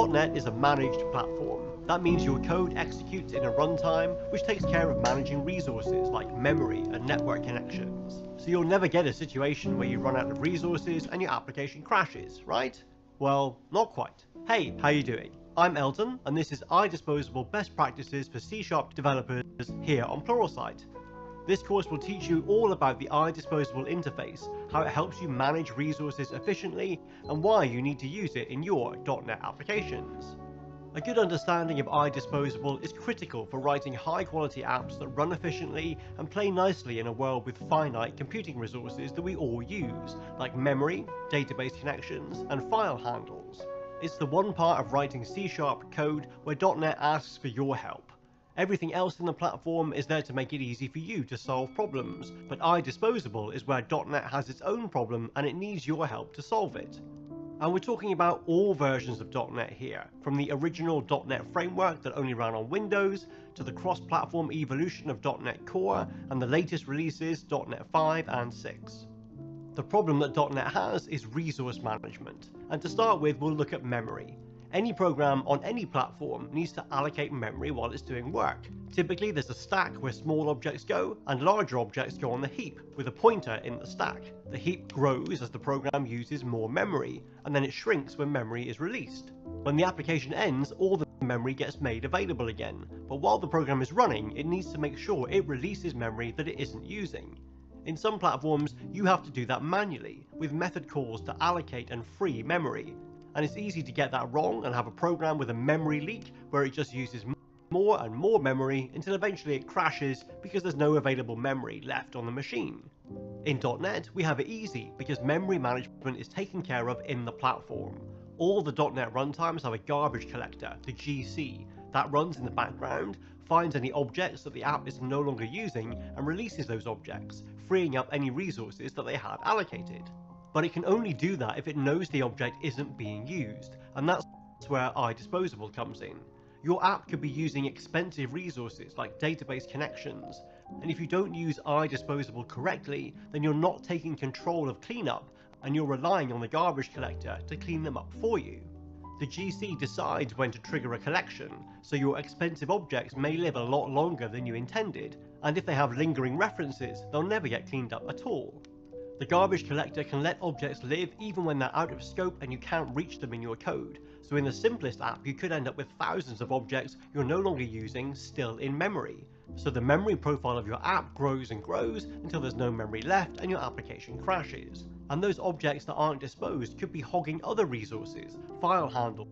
.NET is a managed platform. That means your code executes in a runtime, which takes care of managing resources like memory and network connections. So you'll never get a situation where you run out of resources and your application crashes, right? Well, not quite. Hey, how you doing? I'm Elton, and this is IDisposable Best Practices for C# developers here on Pluralsight. This course will teach you all about the IDisposable interface, how it helps you manage resources efficiently, and why you need to use it in your .NET applications. A good understanding of IDisposable is critical for writing high-quality apps that run efficiently and play nicely in a world with finite computing resources that we all use, like memory, database connections, and file handles. It's the one part of writing C# code where .NET asks for your help. Everything else in the platform is there to make it easy for you to solve problems, but IDisposable is where .NET has its own problem and it needs your help to solve it. And we're talking about all versions of .NET here, from the original .NET framework that only ran on Windows, to the cross-platform evolution of .NET Core, and the latest releases .NET 5 and 6. The problem that .NET has is resource management, and to start with we'll look at memory. Any program on any platform needs to allocate memory while it's doing work. Typically there's a stack where small objects go, and larger objects go on the heap, with a pointer in the stack. The heap grows as the program uses more memory, and then it shrinks when memory is released. When the application ends, all the memory gets made available again, but while the program is running, it needs to make sure it releases memory that it isn't using. In some platforms, you have to do that manually, with method calls to allocate and free memory. And it's easy to get that wrong and have a program with a memory leak where it just uses more and more memory until eventually it crashes because there's no available memory left on the machine. In .NET, we have it easy because memory management is taken care of in the platform. All the .NET runtimes have a garbage collector, the GC, that runs in the background, finds any objects that the app is no longer using, and releases those objects, freeing up any resources that they had allocated. But it can only do that if it knows the object isn't being used, and that's where IDisposable comes in. Your app could be using expensive resources like database connections, and if you don't use IDisposable correctly, then you're not taking control of cleanup, and you're relying on the garbage collector to clean them up for you. The GC decides when to trigger a collection, so your expensive objects may live a lot longer than you intended, and if they have lingering references, they'll never get cleaned up at all. The garbage collector can let objects live even when they're out of scope and you can't reach them in your code, so in the simplest app you could end up with thousands of objects you're no longer using still in memory. So the memory profile of your app grows and grows until there's no memory left and your application crashes. And those objects that aren't disposed could be hogging other resources, file handles,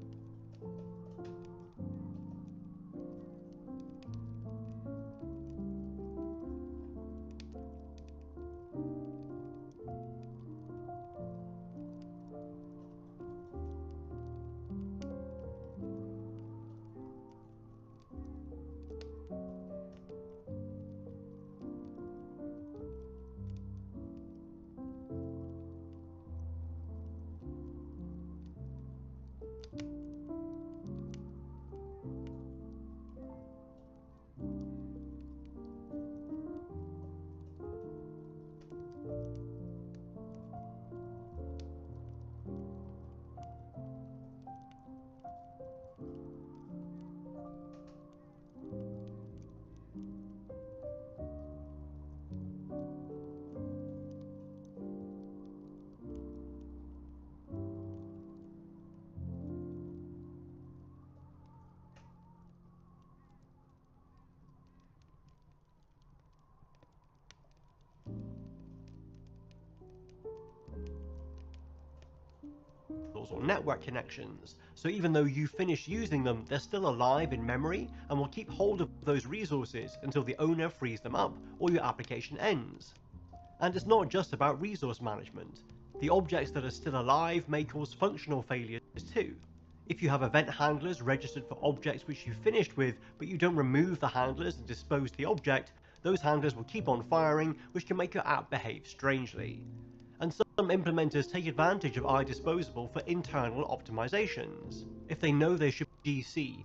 or network connections, so even though you finish using them, they're still alive in memory and will keep hold of those resources until the owner frees them up or your application ends. And it's not just about resource management. The objects that are still alive may cause functional failures too. If you have event handlers registered for objects which you finished with, but you don't remove the handlers and dispose the object, those handlers will keep on firing, which can make your app behave strangely. And some implementers take advantage of IDisposable for internal optimizations. If they know they should DC,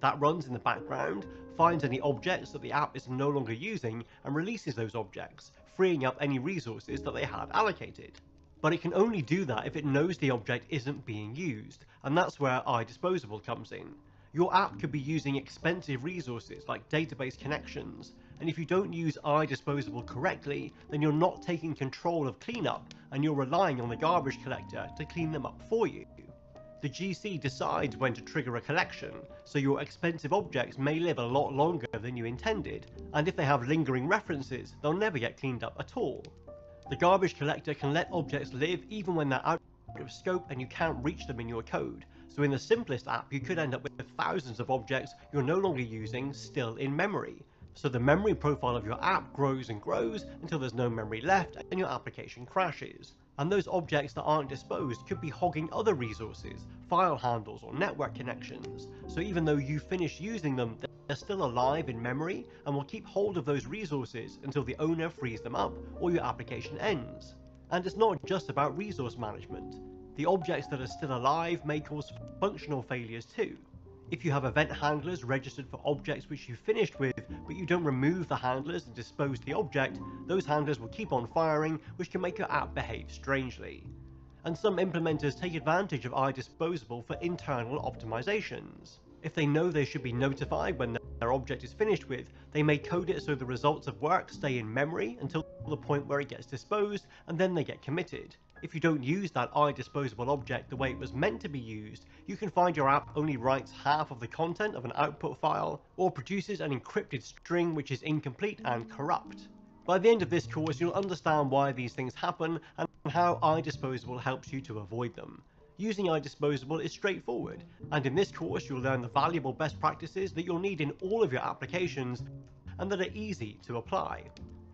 That runs in the background, finds any objects that the app is no longer using, and releases those objects, freeing up any resources that they had allocated. But it can only do that if it knows the object isn't being used, and that's where IDisposable comes in. Your app could be using expensive resources like database connections, and if you don't use IDisposable correctly, then you're not taking control of cleanup, and you're relying on the garbage collector to clean them up for you. The GC decides when to trigger a collection, so your expensive objects may live a lot longer than you intended, and if they have lingering references, they'll never get cleaned up at all. The garbage collector can let objects live even when they're out of scope and you can't reach them in your code, so in the simplest app you could end up with thousands of objects you're no longer using still in memory. So the memory profile of your app grows and grows until there's no memory left and your application crashes. And those objects that aren't disposed could be hogging other resources, file handles or network connections, so even though you finish using them, they're still alive in memory and will keep hold of those resources until the owner frees them up or your application ends. And it's not just about resource management. The objects that are still alive may cause functional failures too. If you have event handlers registered for objects which you finished with, but you don't remove the handlers and dispose the object, those handlers will keep on firing, which can make your app behave strangely. And some implementers take advantage of IDisposable for internal optimizations. If they know they should be notified when their object is finished with, they may code it so the results of work stay in memory until the point where it gets disposed, and then they get committed. If you don't use that IDisposable object the way it was meant to be used, you can find your app only writes half of the content of an output file, or produces an encrypted string which is incomplete and corrupt. By the end of this course, you'll understand why these things happen and how IDisposable helps you to avoid them. Using IDisposable is straightforward, and in this course you'll learn the valuable best practices that you'll need in all of your applications and that are easy to apply.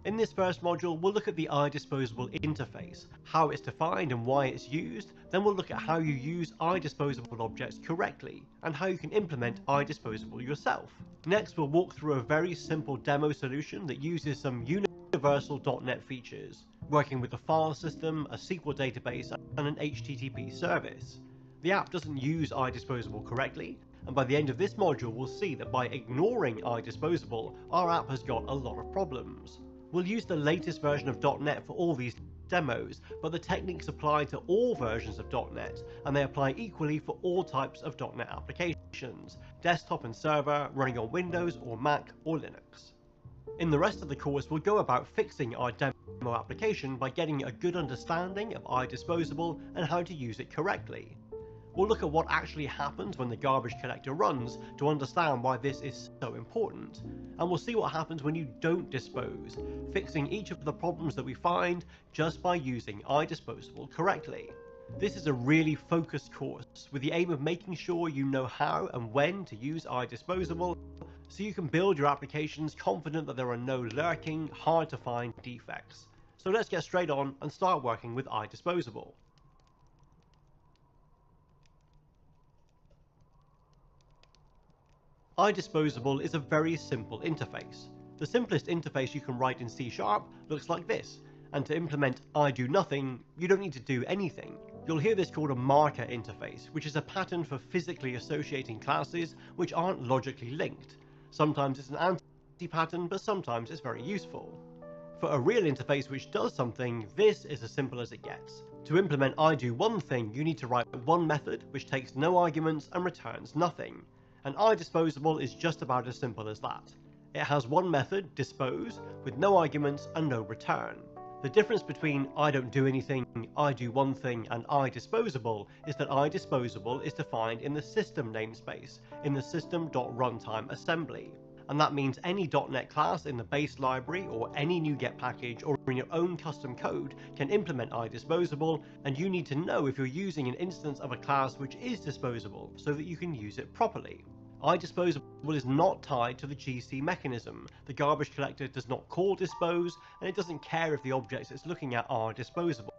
In this first module, we'll look at the IDisposable interface, how it's defined and why it's used, then we'll look at how you use IDisposable objects correctly, and how you can implement IDisposable yourself. Next, we'll walk through a very simple demo solution that uses some universal .NET features, working with a file system, a SQL database, and an HTTP service. The app doesn't use IDisposable correctly, and by the end of this module, we'll see that by ignoring IDisposable, our app has got a lot of problems. We'll use the latest version of .NET for all these demos, but the techniques apply to all versions of .NET, and they apply equally for all types of .NET applications, desktop and server, running on Windows or Mac or Linux. In the rest of the course, we'll go about fixing our demo application by getting a good understanding of IDisposable and how to use it correctly. We'll look at what actually happens when the garbage collector runs to understand why this is so important, and we'll see what happens when you don't dispose, fixing each of the problems that we find just by using IDisposable correctly. This is a really focused course with the aim of making sure you know how and when to use IDisposable, so you can build your applications confident that there are no lurking, hard to find defects. So let's get straight on and start working with IDisposable. IDisposable is a very simple interface. The simplest interface you can write in C# looks like this, and to implement IDoNothing, you don't need to do anything. You'll hear this called a marker interface, which is a pattern for physically associating classes which aren't logically linked. Sometimes it's an anti-pattern, but sometimes it's very useful. For a real interface which does something, this is as simple as it gets. To implement IDoOneThing, you need to write one method which takes no arguments and returns nothing. And IDisposable is just about as simple as that. It has one method, dispose, with no arguments and no return. The difference between IDon'tDoAnything, IDoOneThing, and IDisposable is that IDisposable is defined in the system namespace, in the system.runtime assembly. And that means any .NET class in the base library or any NuGet package or in your own custom code can implement IDisposable, and you need to know if you're using an instance of a class which is disposable so that you can use it properly. IDisposable is not tied to the GC mechanism. The garbage collector does not call dispose, and it doesn't care if the objects it's looking at are disposable.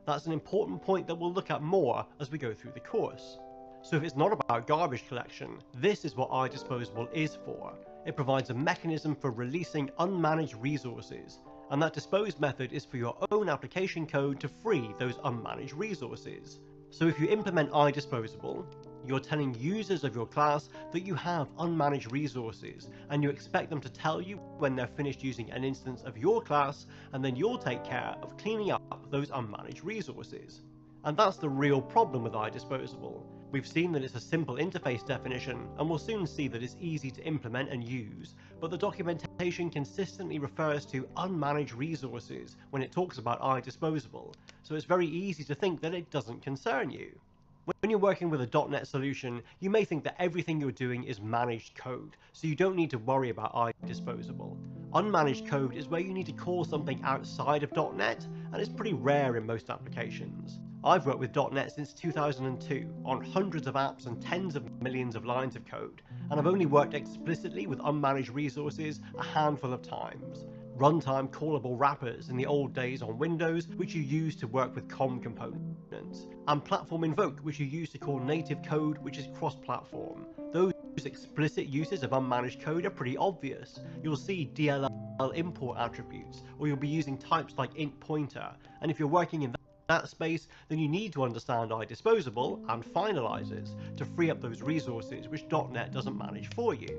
That's an important point that we'll look at more as we go through the course. So if it's not about garbage collection, this is what IDisposable is for. It provides a mechanism for releasing unmanaged resources, and that dispose method is for your own application code to free those unmanaged resources. So if you implement IDisposable, You're telling users of your class that you have unmanaged resources, and you expect them to tell you when they're finished using an instance of your class, and then you'll take care of cleaning up those unmanaged resources. And that's the real problem with IDisposable. We've seen that it's a simple interface definition, and we'll soon see that it's easy to implement and use, but the documentation consistently refers to unmanaged resources when it talks about IDisposable, so it's very easy to think that it doesn't concern you. When you're working with a .NET solution, you may think that everything you're doing is managed code, so you don't need to worry about IDisposable. Unmanaged code is where you need to call something outside of .NET, and it's pretty rare in most applications. I've worked with .NET since 2002 on hundreds of apps and tens of millions of lines of code, and I've only worked explicitly with unmanaged resources a handful of times. Runtime callable wrappers in the old days on Windows, which you use to work with COM components, and platform invoke, which you use to call native code, which is cross-platform. Those explicit uses of unmanaged code are pretty obvious. You'll see DLL import attributes, or you'll be using types like int pointer, and if you're working in that space, then you need to understand IDisposable and finalizers to free up those resources which .NET doesn't manage for you.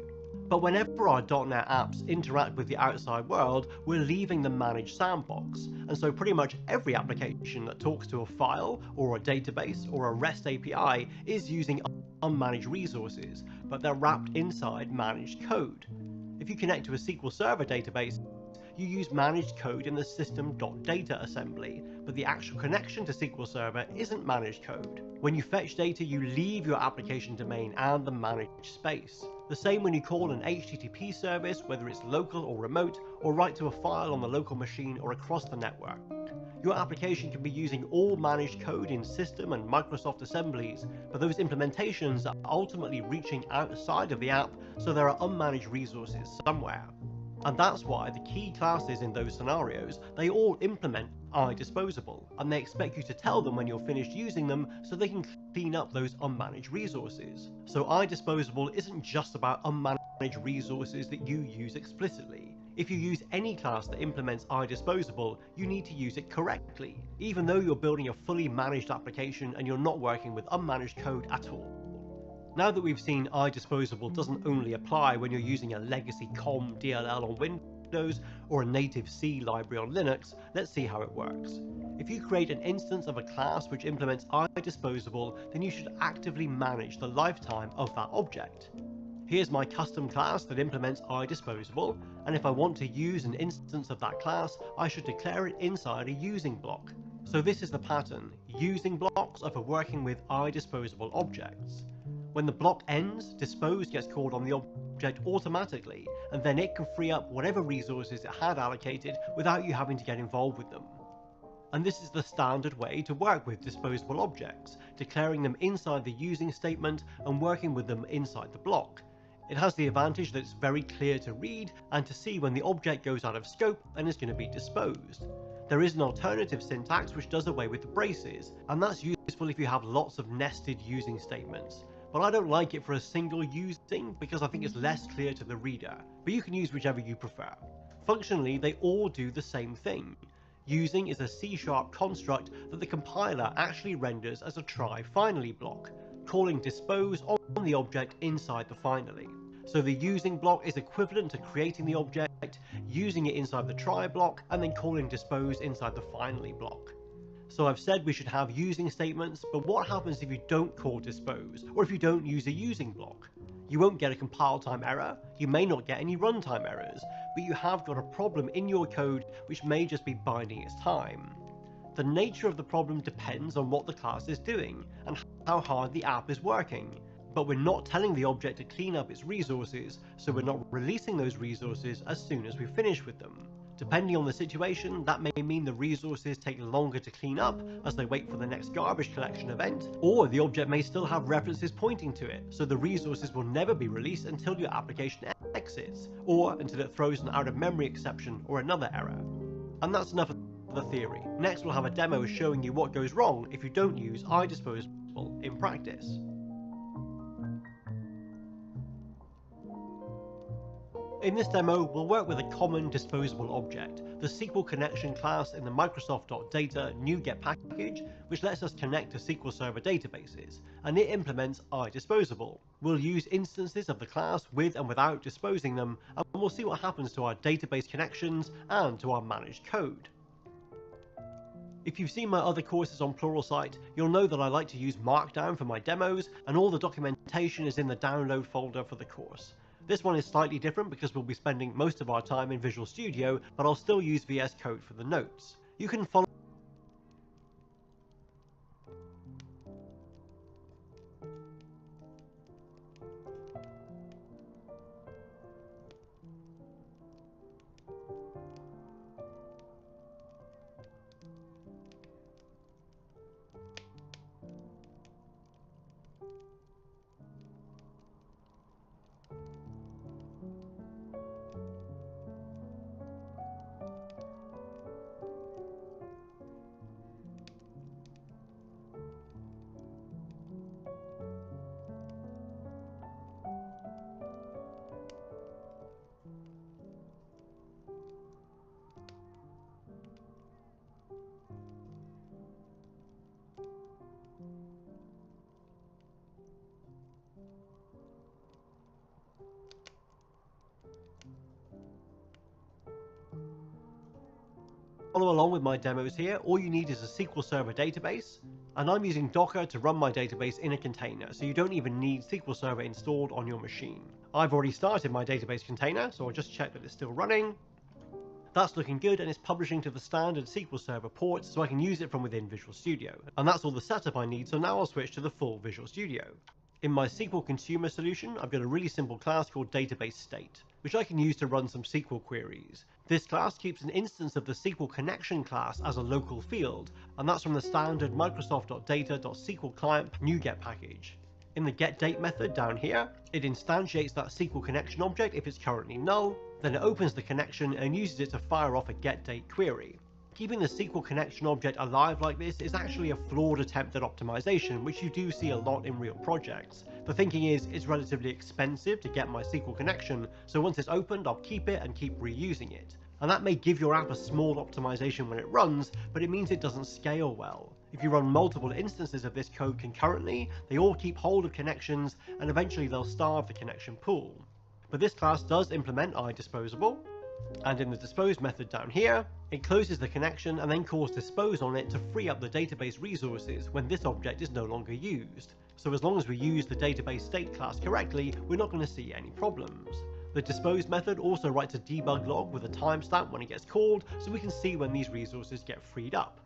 But whenever our .NET apps interact with the outside world, we're leaving the managed sandbox, and so pretty much every application that talks to a file, or a database, or a REST API is using unmanaged resources, but they're wrapped inside managed code. If you connect to a SQL Server database, you use managed code in the system.data assembly, but the actual connection to SQL Server isn't managed code. When you fetch data, you leave your application domain and the managed space. The same when you call an HTTP service, whether it's local or remote, or write to a file on the local machine or across the network. Your application can be using all managed code in system and Microsoft assemblies, but those implementations are ultimately reaching outside of the app, so there are unmanaged resources somewhere. And that's why the key classes in those scenarios, they all implement IDisposable, and they expect you to tell them when you're finished using them so they can clean up those unmanaged resources. So IDisposable isn't just about unmanaged resources that you use explicitly. If you use any class that implements IDisposable, you need to use it correctly, even though you're building a fully managed application and you're not working with unmanaged code at all. Now that we've seen IDisposable doesn't only apply when you're using a legacy COM DLL on Windows or a native C library on Linux, let's see how it works. If you create an instance of a class which implements IDisposable, then you should actively manage the lifetime of that object. Here's my custom class that implements IDisposable, and if I want to use an instance of that class, I should declare it inside a using block. So this is the pattern. Using blocks are for working with IDisposable objects. When the block ends, dispose gets called on the object automatically, and then it can free up whatever resources it had allocated without you having to get involved with them. And this is the standard way to work with disposable objects, declaring them inside the using statement and working with them inside the block. It has the advantage that it's very clear to read and to see when the object goes out of scope and is going to be disposed. There is an alternative syntax which does away with the braces, and that's useful if you have lots of nested using statements. But I don't like it for a single using because I think it's less clear to the reader, but you can use whichever you prefer. Functionally, they all do the same thing. Using is a C# construct that the compiler actually renders as a try finally block, calling dispose on the object inside the finally. So the using block is equivalent to creating the object, using it inside the try block, and then calling dispose inside the finally block. So I've said we should have using statements, but what happens if you don't call dispose, or if you don't use a using block? You won't get a compile time error, you may not get any runtime errors, but you have got a problem in your code which may just be biding its time. The nature of the problem depends on what the class is doing, and how hard the app is working. But we're not telling the object to clean up its resources, so we're not releasing those resources as soon as we finish with them. Depending on the situation, that may mean the resources take longer to clean up as they wait for the next garbage collection event, or the object may still have references pointing to it, so the resources will never be released until your application exits, or until it throws an out-of-memory exception or another error. And that's enough of the theory. Next we'll have a demo showing you what goes wrong if you don't use IDisposable in practice. In this demo, we'll work with a common disposable object, the SQL connection class in the Microsoft.data NuGet package, which lets us connect to SQL Server databases, and it implements IDisposable. We'll use instances of the class with and without disposing them, and we'll see what happens to our database connections and to our managed code. If you've seen my other courses on Pluralsight, you'll know that I like to use Markdown for my demos, and all the documentation is in the download folder for the course. This one is slightly different because we'll be spending most of our time in Visual Studio, but I'll still use VS Code for the notes. You can follow along with my demos here. All you need is a SQL Server database, and I'm using Docker to run my database in a container, so you don't even need SQL Server installed on your machine. I've already started my database container, so I'll just check that it's still running. That's looking good, and it's publishing to the standard SQL Server ports, so I can use it from within Visual Studio. And that's all the setup I need, so now I'll switch to the full Visual Studio. In my SQL consumer solution, I've got a really simple class called database state, which I can use to run some SQL queries. This class keeps an instance of the SQL connection class as a local field, and that's from the standard Microsoft.data.SQL client NuGet package. In the getDate method down here, it instantiates that SQL connection object if it's currently null, then it opens the connection and uses it to fire off a getDate query. Keeping the SQL connection object alive like this is actually a flawed attempt at optimization, which you do see a lot in real projects. The thinking is it's relatively expensive to get my SQL connection, so once it's opened I'll keep it and keep reusing it. And that may give your app a small optimization when it runs, but it means it doesn't scale well. If you run multiple instances of this code concurrently, they all keep hold of connections, and eventually they'll starve the connection pool. But this class does implement IDisposable, and in the dispose method down here, it closes the connection and then calls dispose on it to free up the database resources when this object is no longer used. So as long as we use the database state class correctly, we're not going to see any problems. The dispose method also writes a debug log with a timestamp when it gets called, so we can see when these resources get freed up.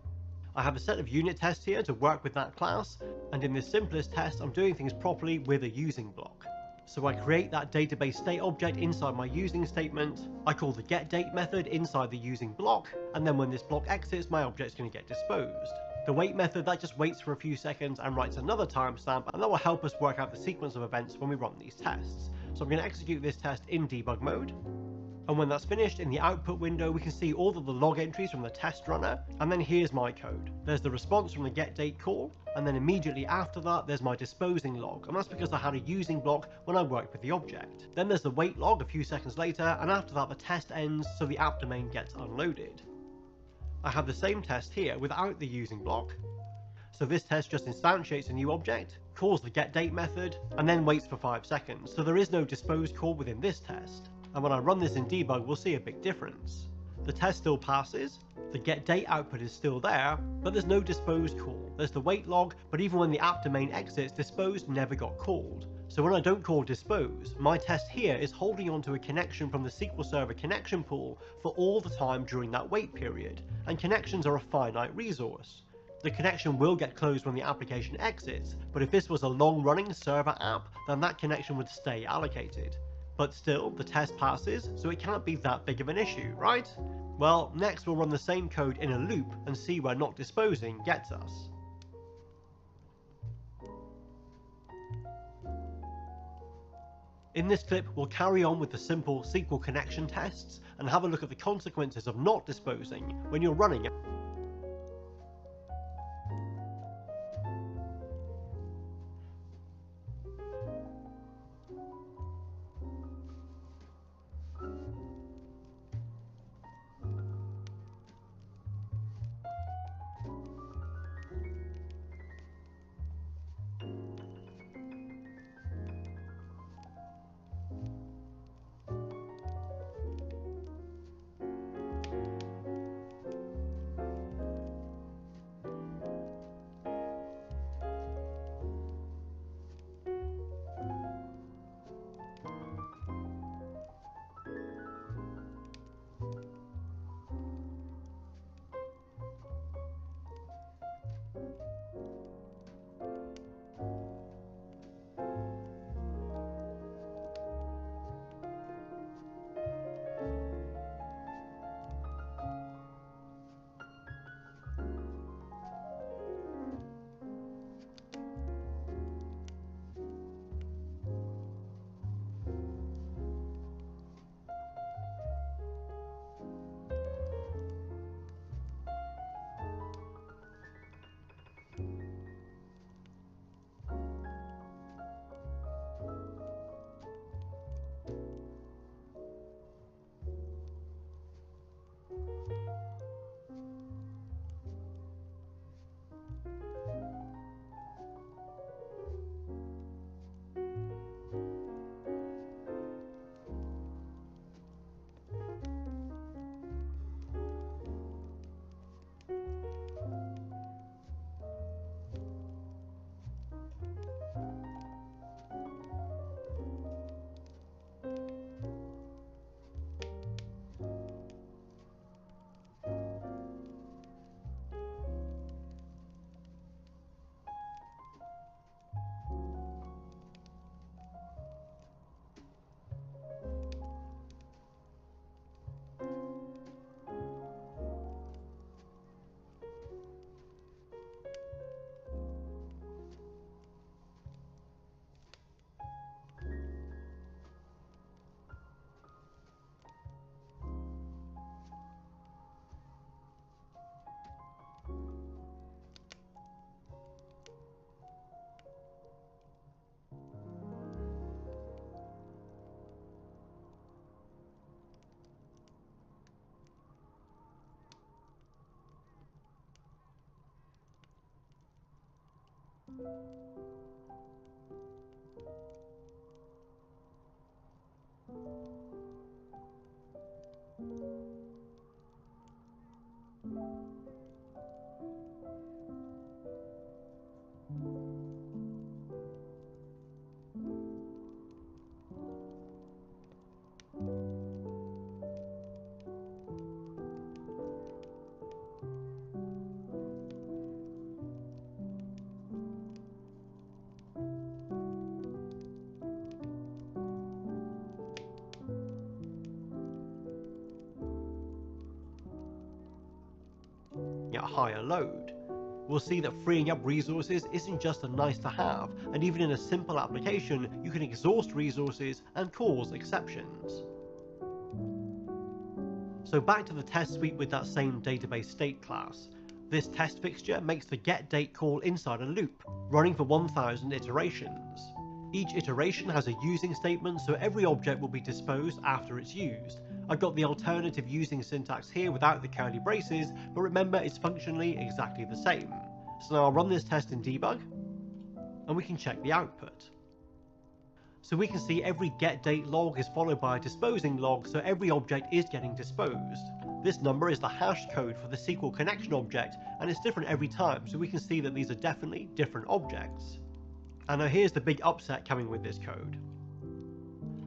I have a set of unit tests here to work with that class, and in this simplest test I'm doing things properly with a using block. So I create that database state object inside my using statement, I call the getDate method inside the using block, and then when this block exits my object's going to get disposed. The wait method, that just waits for a few seconds and writes another timestamp, and that will help us work out the sequence of events when we run these tests. So I'm going to execute this test in debug mode, and when that's finished, in the output window we can see all of the log entries from the test runner, and then here's my code. There's the response from the getDate call, and then immediately after that there's my disposing log, and that's because I had a using block when I worked with the object. Then there's the wait log a few seconds later, and after that the test ends, so the app domain gets unloaded. I have the same test here without the using block, so this test just instantiates a new object, calls the getDate method, and then waits for 5 seconds, so there is no dispose call within this test. And when I run this in debug, we'll see a big difference. The test still passes, the getDate output is still there, but there's no dispose call. There's the wait log, but even when the app domain exits, dispose never got called. So when I don't call dispose, my test here is holding onto a connection from the SQL Server connection pool for all the time during that wait period, and connections are a finite resource. The connection will get closed when the application exits, but if this was a long-running server app, then that connection would stay allocated. But still, the test passes, so it can't be that big of an issue, right? Well, next we'll run the same code in a loop and see where not disposing gets us. In this clip, we'll carry on with the simple SQL connection tests and have a look at the consequences of not disposing when you're running it. At a higher load, we'll see that freeing up resources isn't just a nice to have, and even in a simple application you can exhaust resources and cause exceptions. So back to the test suite with that same database state class. This test fixture makes the getDate call inside a loop, running for 1000 iterations. Each iteration has a using statement, so every object will be disposed after it's used. I've got the alternative using syntax here without the curly braces, but remember it's functionally exactly the same. So now I'll run this test in debug, and we can check the output. So we can see every getDate log is followed by a disposing log, so every object is getting disposed. This number is the hash code for the SQL connection object, and it's different every time, so we can see that these are definitely different objects. And now here's the big upset coming with this code.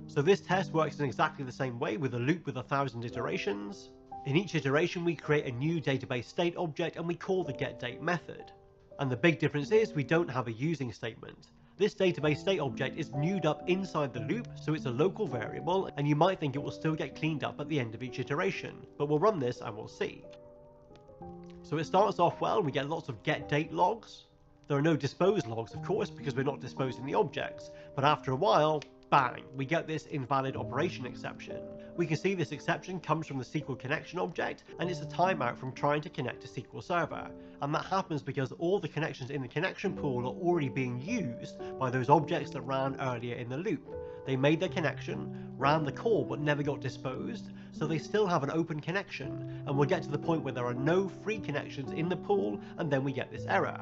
So this test works in exactly the same way with a loop with 1000 iterations. In each iteration we create a new database state object and we call the getDate method. And the big difference is we don't have a using statement. This database state object is newed up inside the loop, so it's a local variable, and you might think it will still get cleaned up at the end of each iteration, but we'll run this and we'll see. So it starts off well, we get lots of getDate logs. There are no dispose logs of course, because we're not disposing the objects, but after a while, bang, we get this invalid operation exception. We can see this exception comes from the SQL connection object, and it's a timeout from trying to connect to SQL Server. And that happens because all the connections in the connection pool are already being used by those objects that ran earlier in the loop. They made their connection, ran the call but never got disposed, so they still have an open connection, and we'll get to the point where there are no free connections in the pool, and then we get this error.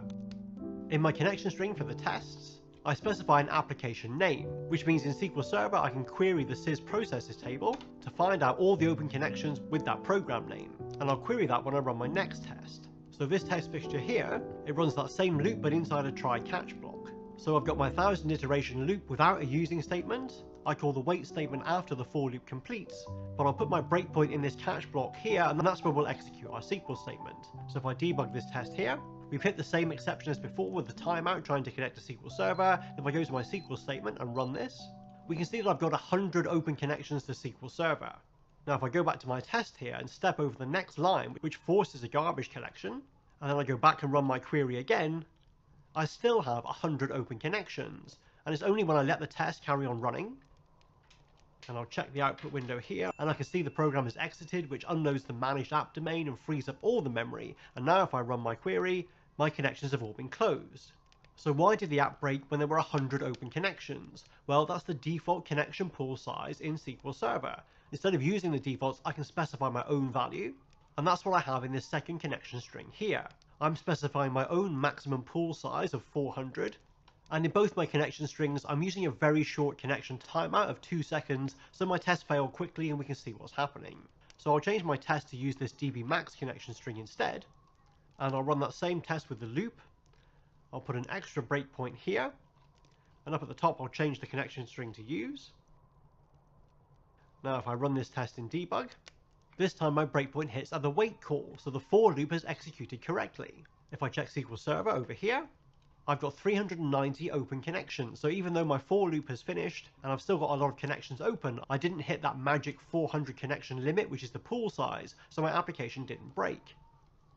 In my connection string for the tests, I specify an application name, which means in SQL Server I can query the sysprocesses table to find out all the open connections with that program name, and I'll query that when I run my next test. So this test fixture here, it runs that same loop but inside a try-catch block. So I've got my 1000 iteration loop without a using statement. I call the wait statement after the for loop completes, but I'll put my breakpoint in this catch block here, and that's where we'll execute our SQL statement. So if I debug this test here, we've hit the same exception as before with the timeout trying to connect to SQL Server. If I go to my SQL statement and run this, we can see that I've got 100 open connections to SQL Server. Now if I go back to my test here and step over the next line, which forces a garbage collection, and then I go back and run my query again, I still have 100 open connections, and it's only when I let the test carry on running, and I'll check the output window here, and I can see the program is exited, which unloads the managed app domain and frees up all the memory, and now if I run my query, my connections have all been closed. So why did the app break when there were 100 open connections? Well, that's the default connection pool size in SQL Server. Instead of using the defaults, I can specify my own value, and that's what I have in this second connection string here. I'm specifying my own maximum pool size of 400, and in both my connection strings I'm using a very short connection timeout of 2 seconds, so my test failed quickly and we can see what's happening. So I'll change my test to use this dbmax connection string instead, and I'll run that same test with the loop. I'll put an extra breakpoint here, and up at the top I'll change the connection string to use. Now if I run this test in debug, this time my breakpoint hits at the wait call, so the for loop has executed correctly. If I check SQL Server over here, I've got 390 open connections, so even though my for loop has finished and I've still got a lot of connections open, I didn't hit that magic 400 connection limit, which is the pool size, so my application didn't break.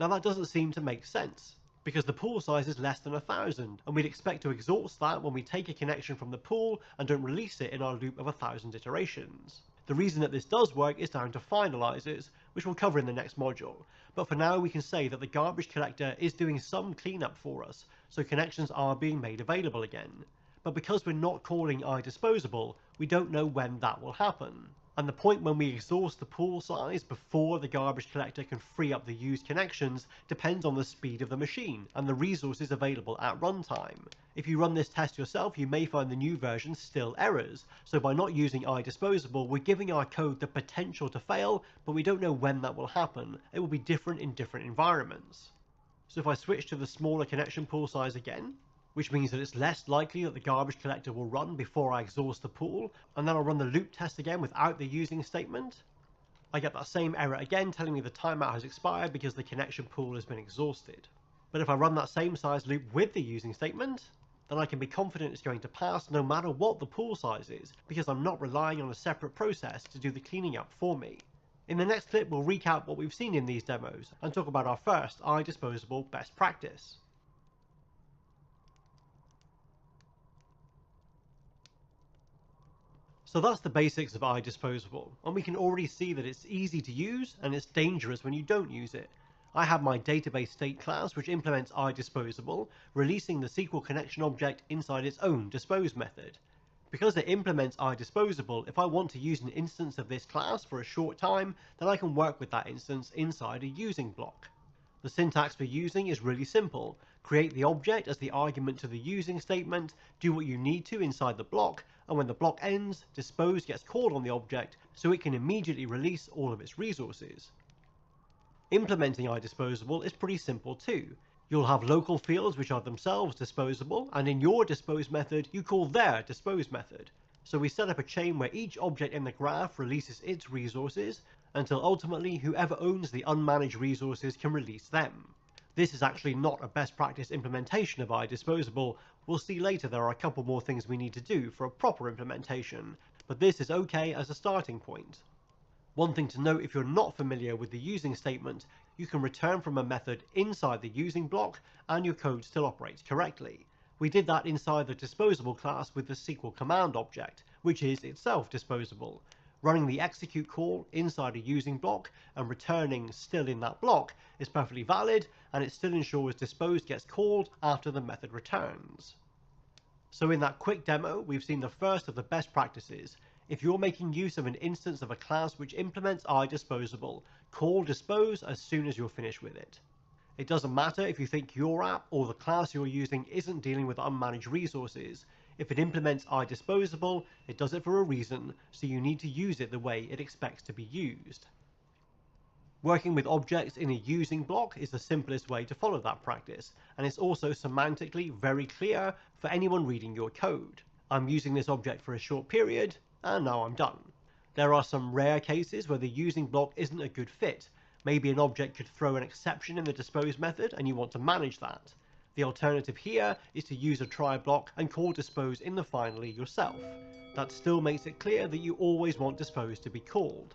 Now that doesn't seem to make sense, because the pool size is less than 1000, and we'd expect to exhaust that when we take a connection from the pool and don't release it in our loop of 1000 iterations. The reason that this does work is down to finalizers, which we'll cover in the next module, but for now we can say that the garbage collector is doing some cleanup for us, so connections are being made available again. But because we're not calling IDisposable, we don't know when that will happen. And the point when we exhaust the pool size before the garbage collector can free up the used connections depends on the speed of the machine and the resources available at runtime. If you run this test yourself, you may find the new version still errors. So by not using IDisposable, we're giving our code the potential to fail, but we don't know when that will happen. It will be different in different environments. So if I switch to the smaller connection pool size again, which means that it's less likely that the garbage collector will run before I exhaust the pool, and then I'll run the loop test again without the using statement, I get that same error again telling me the timeout has expired because the connection pool has been exhausted. But if I run that same size loop with the using statement, then I can be confident it's going to pass no matter what the pool size is, because I'm not relying on a separate process to do the cleaning up for me. In the next clip, we'll recap what we've seen in these demos and talk about our first IDisposable best practice. So that's the basics of IDisposable, and we can already see that it's easy to use and it's dangerous when you don't use it. I have my database state class which implements IDisposable, releasing the SQL connection object inside its own dispose method. Because it implements IDisposable, if I want to use an instance of this class for a short time, then I can work with that instance inside a using block. The syntax for using is really simple. Create the object as the argument to the using statement, do what you need to inside the block, and when the block ends, dispose gets called on the object so it can immediately release all of its resources. Implementing IDisposable is pretty simple too. You'll have local fields which are themselves disposable, and in your dispose method you call their dispose method. So we set up a chain where each object in the graph releases its resources, until ultimately whoever owns the unmanaged resources can release them. This is actually not a best practice implementation of IDisposable. We'll see later there are a couple more things we need to do for a proper implementation, but this is okay as a starting point. One thing to note, if you're not familiar with the using statement, you can return from a method inside the using block and your code still operates correctly. We did that inside the disposable class with the SQL command object, which is itself disposable. Running the execute call inside a using block and returning still in that block is perfectly valid, and it still ensures dispose gets called after the method returns. So in that quick demo, we've seen the first of the best practices. If you're making use of an instance of a class which implements IDisposable, call dispose as soon as you're finished with it. It doesn't matter if you think your app or the class you're using isn't dealing with unmanaged resources. If it implements IDisposable, it does it for a reason, so you need to use it the way it expects to be used. Working with objects in a using block is the simplest way to follow that practice, and it's also semantically very clear for anyone reading your code. I'm using this object for a short period, and now I'm done. There are some rare cases where the using block isn't a good fit. Maybe an object could throw an exception in the dispose method and you want to manage that. The alternative here is to use a try block and call dispose in the finally yourself. That still makes it clear that you always want dispose to be called.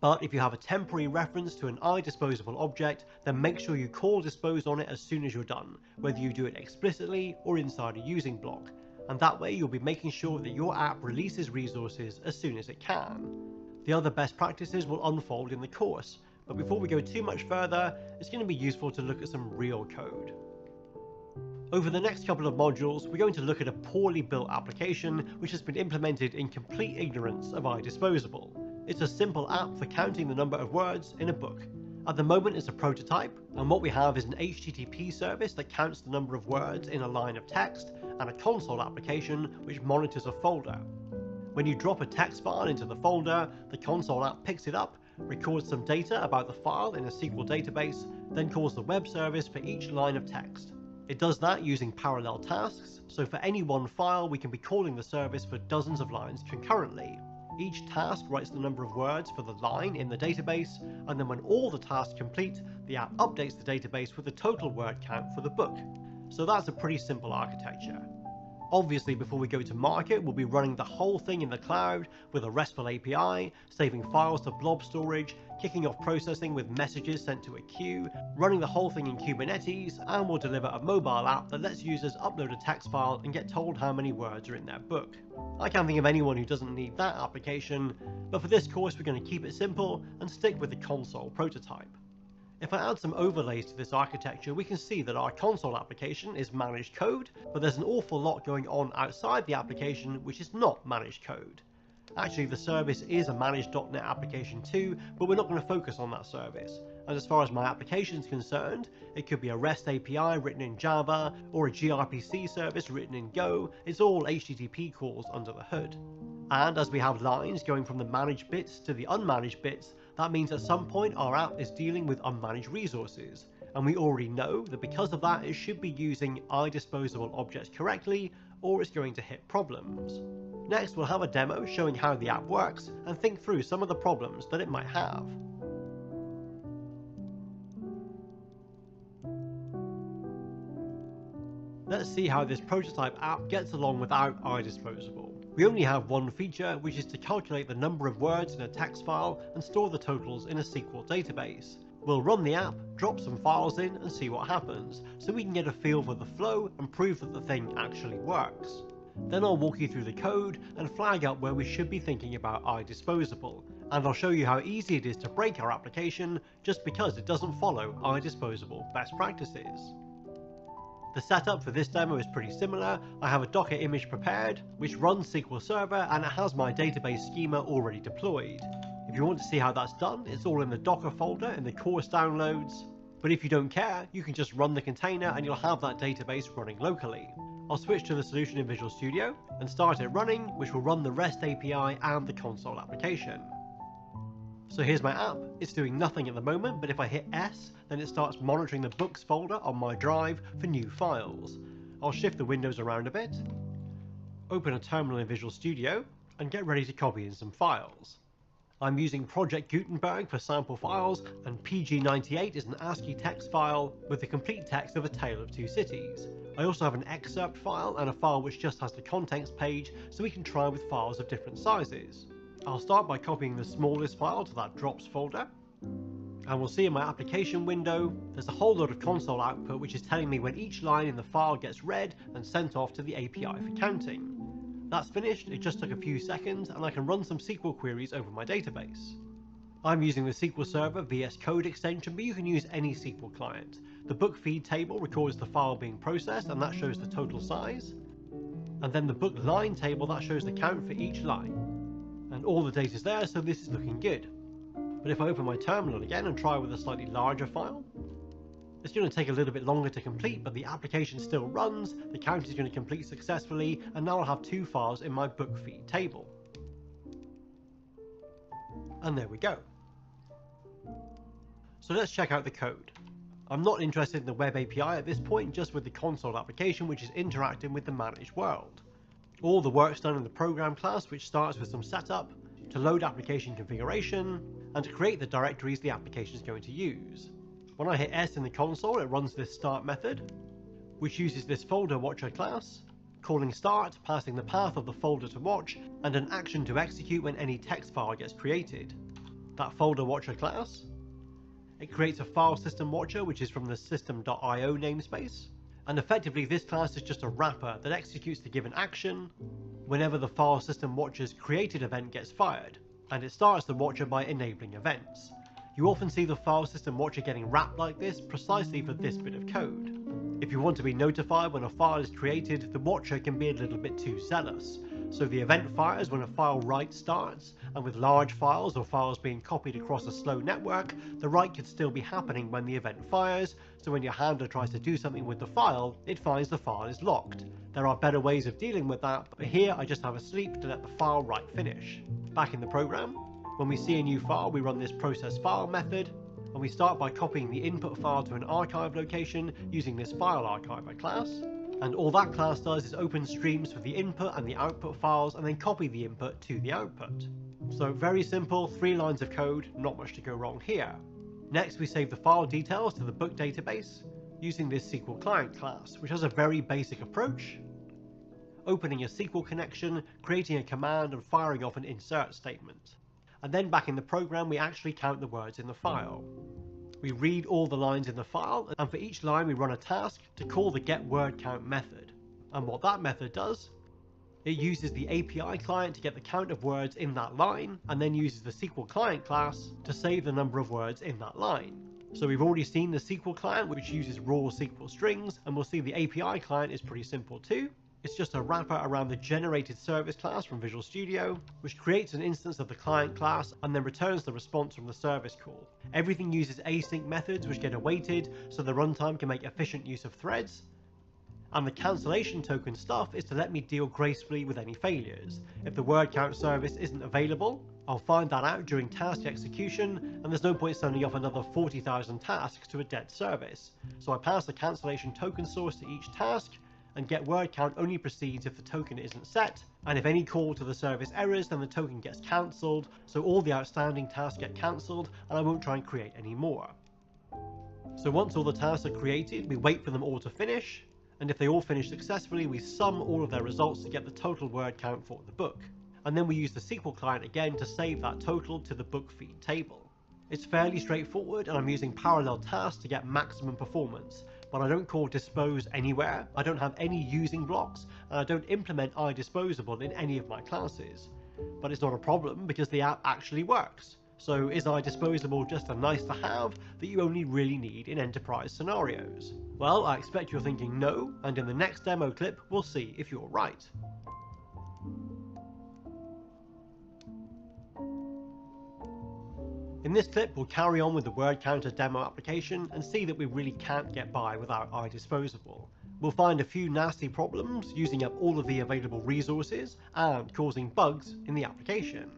But if you have a temporary reference to an IDisposable object, then make sure you call dispose on it as soon as you're done, whether you do it explicitly or inside a using block. And that way you'll be making sure that your app releases resources as soon as it can. The other best practices will unfold in the course, but before we go too much further, it's going to be useful to look at some real code. Over the next couple of modules, we're going to look at a poorly built application which has been implemented in complete ignorance of IDisposable. It's a simple app for counting the number of words in a book. At the moment it's a prototype, and what we have is an HTTP service that counts the number of words in a line of text, and a console application which monitors a folder. When you drop a text file into the folder, the console app picks it up, records some data about the file in a SQL database, then calls the web service for each line of text. It does that using parallel tasks, so for any one file we can be calling the service for dozens of lines concurrently. Each task writes the number of words for the line in the database, and then when all the tasks complete, the app updates the database with the total word count for the book. So that's a pretty simple architecture. Obviously, before we go to market, we'll be running the whole thing in the cloud with a RESTful API, saving files to blob storage, kicking off processing with messages sent to a queue, running the whole thing in Kubernetes, and we'll deliver a mobile app that lets users upload a text file and get told how many words are in their book. I can't think of anyone who doesn't need that application, but for this course we're going to keep it simple and stick with the console prototype. If I add some overlays to this architecture, we can see that our console application is managed code, but there's an awful lot going on outside the application which is not managed code. Actually, the service is a managed.NET application too, but we're not going to focus on that service. And as far as my application is concerned, it could be a REST API written in Java, or a gRPC service written in Go. It's all HTTP calls under the hood. And as we have lines going from the managed bits to the unmanaged bits, that means at some point our app is dealing with unmanaged resources. And we already know that because of that, it should be using IDisposable objects correctly, or it's going to hit problems. Next, we'll have a demo showing how the app works and think through some of the problems that it might have. Let's see how this prototype app gets along without IDisposable. We only have one feature, which is to calculate the number of words in a text file and store the totals in a SQL database. We'll run the app, drop some files in and see what happens, so we can get a feel for the flow and prove that the thing actually works. Then I'll walk you through the code and flag up where we should be thinking about IDisposable, and I'll show you how easy it is to break our application just because it doesn't follow IDisposable best practices. The setup for this demo is pretty similar. I have a Docker image prepared, which runs SQL Server, and it has my database schema already deployed. If you want to see how that's done, it's all in the Docker folder in the course downloads. But if you don't care, you can just run the container and you'll have that database running locally. I'll switch to the solution in Visual Studio and start it running, which will run the REST API and the console application. So here's my app. It's doing nothing at the moment, but if I hit S, then it starts monitoring the books folder on my drive for new files. I'll shift the windows around a bit, open a terminal in Visual Studio, and get ready to copy in some files. I'm using Project Gutenberg for sample files, and PG98 is an ASCII text file with the complete text of A Tale of Two Cities. I also have an excerpt file and a file which just has the contents page, so we can try with files of different sizes. I'll start by copying the smallest file to that drops folder, and we'll see in my application window there's a whole lot of console output which is telling me when each line in the file gets read and sent off to the API for counting. That's finished, it just took a few seconds, and I can run some SQL queries over my database. I'm using the SQL Server VS Code extension, but you can use any SQL client. The book feed table records the file being processed, and that shows the total size. And then the book line table, that shows the count for each line. And all the data's there, so this is looking good. But if I open my terminal again and try with a slightly larger file, it's going to take a little bit longer to complete, but the application still runs, the count is going to complete successfully, and now I'll have two files in my book feed table. And there we go. So let's check out the code. I'm not interested in the web API at this point, just with the console application which is interacting with the managed world. All the work's done in the program class, which starts with some setup, to load application configuration, and to create the directories the application is going to use. When I hit S in the console, it runs this start method, which uses this folder watcher class, calling start, passing the path of the folder to watch, and an action to execute when any text file gets created. That folder watcher class, it creates a file system watcher, which is from the system.io namespace, and effectively this class is just a wrapper that executes the given action whenever the file system watcher's created event gets fired, and it starts the watcher by enabling events. You often see the file system watcher getting wrapped like this precisely for this bit of code. If you want to be notified when a file is created, the watcher can be a little bit too zealous. So the event fires when a file write starts, and with large files or files being copied across a slow network, the write could still be happening when the event fires, so when your handler tries to do something with the file, it finds the file is locked. There are better ways of dealing with that, but here I just have a sleep to let the file write finish. Back in the program, when we see a new file, we run this process file method, and we start by copying the input file to an archive location using this file archiver class. And all that class does is open streams for the input and the output files and then copy the input to the output. So very simple, 3 lines of code, not much to go wrong here. Next we save the file details to the book database using this SQL client class, which has a very basic approach. Opening a SQL connection, creating a command and firing off an insert statement. And then back in the program we actually count the words in the file. We read all the lines in the file, and for each line we run a task to call the getWordCount method. And what that method does, it uses the API client to get the count of words in that line, and then uses the SQL client class to save the number of words in that line. So we've already seen the SQL client, which uses raw SQL strings, and we'll see the API client is pretty simple too. It's just a wrapper around the generated service class from Visual Studio, which creates an instance of the client class and then returns the response from the service call. Everything uses async methods which get awaited so the runtime can make efficient use of threads. And the cancellation token stuff is to let me deal gracefully with any failures. If the word count service isn't available, I'll find that out during task execution, and there's no point sending off another 40,000 tasks to a dead service. So I pass the cancellation token source to each task, and get word count only proceeds if the token isn't set, and if any call to the service errors, then the token gets cancelled, so all the outstanding tasks get cancelled, and I won't try and create any more. So once all the tasks are created, we wait for them all to finish, and if they all finish successfully, we sum all of their results to get the total word count for the book. And then we use the SQL client again to save that total to the book feed table. It's fairly straightforward, and I'm using parallel tasks to get maximum performance, but I don't call dispose anywhere, I don't have any using blocks, and I don't implement IDisposable in any of my classes. But it's not a problem because the app actually works. So is IDisposable just a nice to have that you only really need in enterprise scenarios? Well, I expect you're thinking no, and in the next demo clip we'll see if you're right. In this clip, we'll carry on with the word counter demo application and see that we really can't get by without IDisposable. We'll find a few nasty problems using up all of the available resources and causing bugs in the application.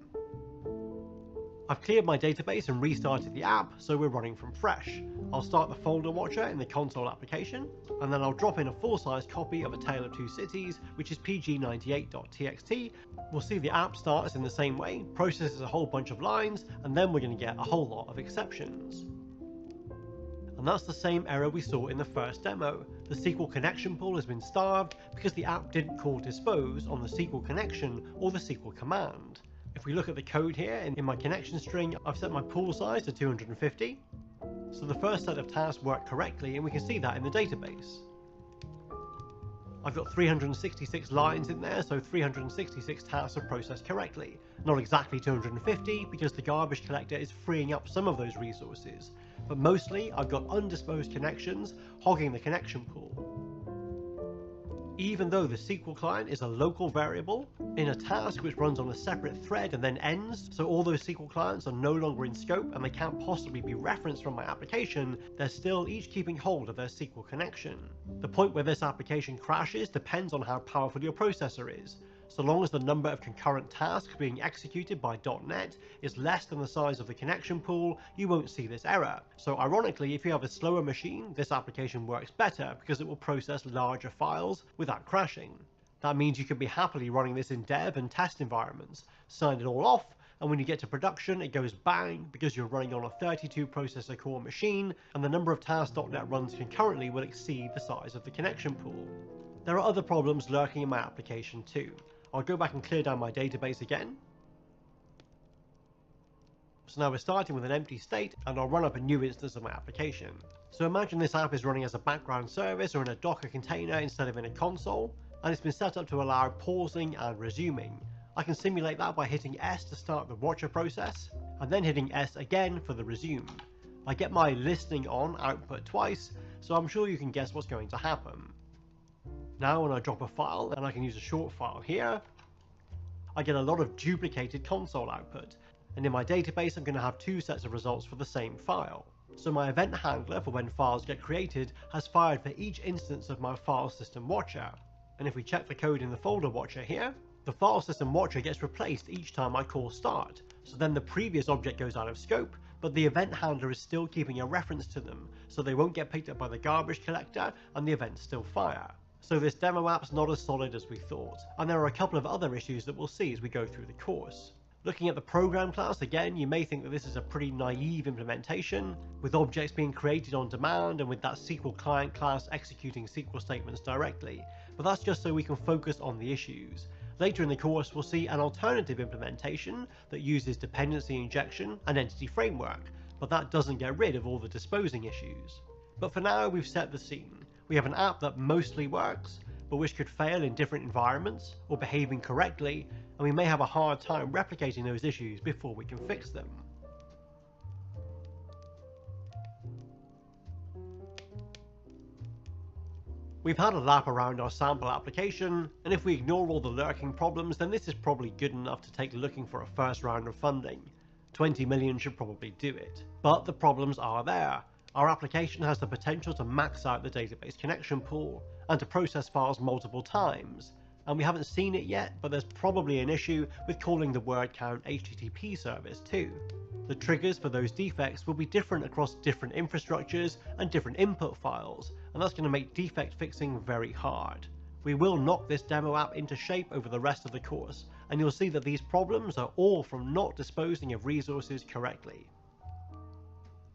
I've cleared my database and restarted the app, so we're running from fresh. I'll start the folder watcher in the console application, and then I'll drop in a full-size copy of A Tale of Two Cities, which is pg98.txt. We'll see the app starts in the same way, processes a whole bunch of lines, and then we're going to get a whole lot of exceptions. And that's the same error we saw in the first demo. The SQL connection pool has been starved because the app didn't call dispose on the SQL connection or the SQL command. If we look at the code here, in my connection string, I've set my pool size to 250. So the first set of tasks work correctly, and we can see that in the database. I've got 366 lines in there, so 366 tasks are processed correctly. Not exactly 250, because the garbage collector is freeing up some of those resources. But mostly, I've got undisposed connections hogging the connection pool. Even though the SQL client is a local variable, in a task which runs on a separate thread and then ends, so all those SQL clients are no longer in scope and they can't possibly be referenced from my application, they're still each keeping hold of their SQL connection. The point where this application crashes depends on how powerful your processor is. So long as the number of concurrent tasks being executed by .NET is less than the size of the connection pool, you won't see this error. So ironically, if you have a slower machine, this application works better because it will process larger files without crashing. That means you can be happily running this in dev and test environments, sign it all off, and when you get to production it goes bang because you're running on a 32 processor core machine, and the number of tasks.NET runs concurrently will exceed the size of the connection pool. There are other problems lurking in my application too. I'll go back and clear down my database again. So now we're starting with an empty state, and I'll run up a new instance of my application. So imagine this app is running as a background service or in a Docker container instead of in a console, and it's been set up to allow pausing and resuming. I can simulate that by hitting S to start the watcher process, and then hitting S again for the resume. I get my listening on output twice, so I'm sure you can guess what's going to happen. Now when I drop a file, and I can use a short file here, I get a lot of duplicated console output, and in my database I'm going to have two sets of results for the same file. So my event handler for when files get created has fired for each instance of my file system watcher. And if we check the code in the folder watcher here, the file system watcher gets replaced each time I call start, so then the previous object goes out of scope, but the event handler is still keeping a reference to them, so they won't get picked up by the garbage collector and the events still fire. So this demo app's not as solid as we thought, and there are a couple of other issues that we'll see as we go through the course. Looking at the program class again, you may think that this is a pretty naive implementation, with objects being created on demand and with that SQL client class executing SQL statements directly, but that's just so we can focus on the issues. Later in the course we'll see an alternative implementation that uses dependency injection and entity framework, but that doesn't get rid of all the disposing issues. But for now we've set the scene. We have an app that mostly works, but which could fail in different environments or behave incorrectly, and we may have a hard time replicating those issues before we can fix them. We've had a lap around our sample application, and if we ignore all the lurking problems, then this is probably good enough to take looking for a first round of funding. 20 million should probably do it. But the problems are there. Our application has the potential to max out the database connection pool, and to process files multiple times. And we haven't seen it yet, but there's probably an issue with calling the word count HTTP service too. The triggers for those defects will be different across different infrastructures and different input files, and that's going to make defect fixing very hard. We will knock this demo app into shape over the rest of the course, and you'll see that these problems are all from not disposing of resources correctly.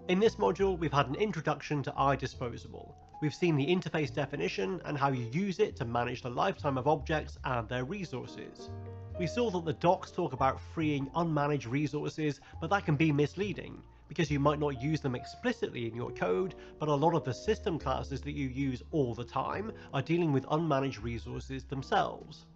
In this module, we've had an introduction to IDisposable. We've seen the interface definition and how you use it to manage the lifetime of objects and their resources. We saw that the docs talk about freeing unmanaged resources, but that can be misleading, because you might not use them explicitly in your code, but a lot of the system classes that you use all the time are dealing with unmanaged resources themselves.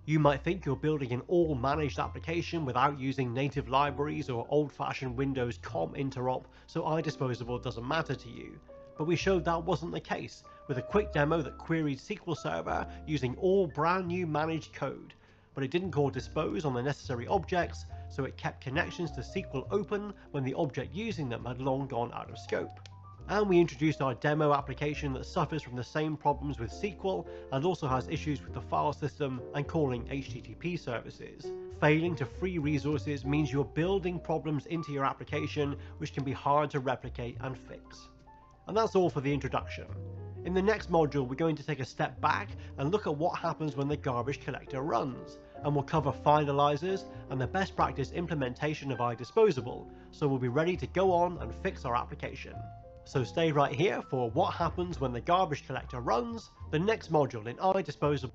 You might think you're building an all-managed application without using native libraries or old-fashioned Windows COM interop, so IDisposable doesn't matter to you. But we showed that wasn't the case, with a quick demo that queried SQL Server using all brand new managed code. But it didn't call dispose on the necessary objects, so it kept connections to SQL open when the object using them had long gone out of scope. And we introduced our demo application that suffers from the same problems with SQL and also has issues with the file system and calling HTTP services. Failing to free resources means you're building problems into your application which can be hard to replicate and fix. And that's all for the introduction. In the next module, we're going to take a step back and look at what happens when the garbage collector runs, and we'll cover finalizers and the best practice implementation of IDisposable, so we'll be ready to go on and fix our application. So stay right here for what happens when the garbage collector runs, the next module in IDisposable.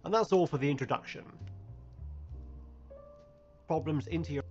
And that's all for the introduction. Problems into your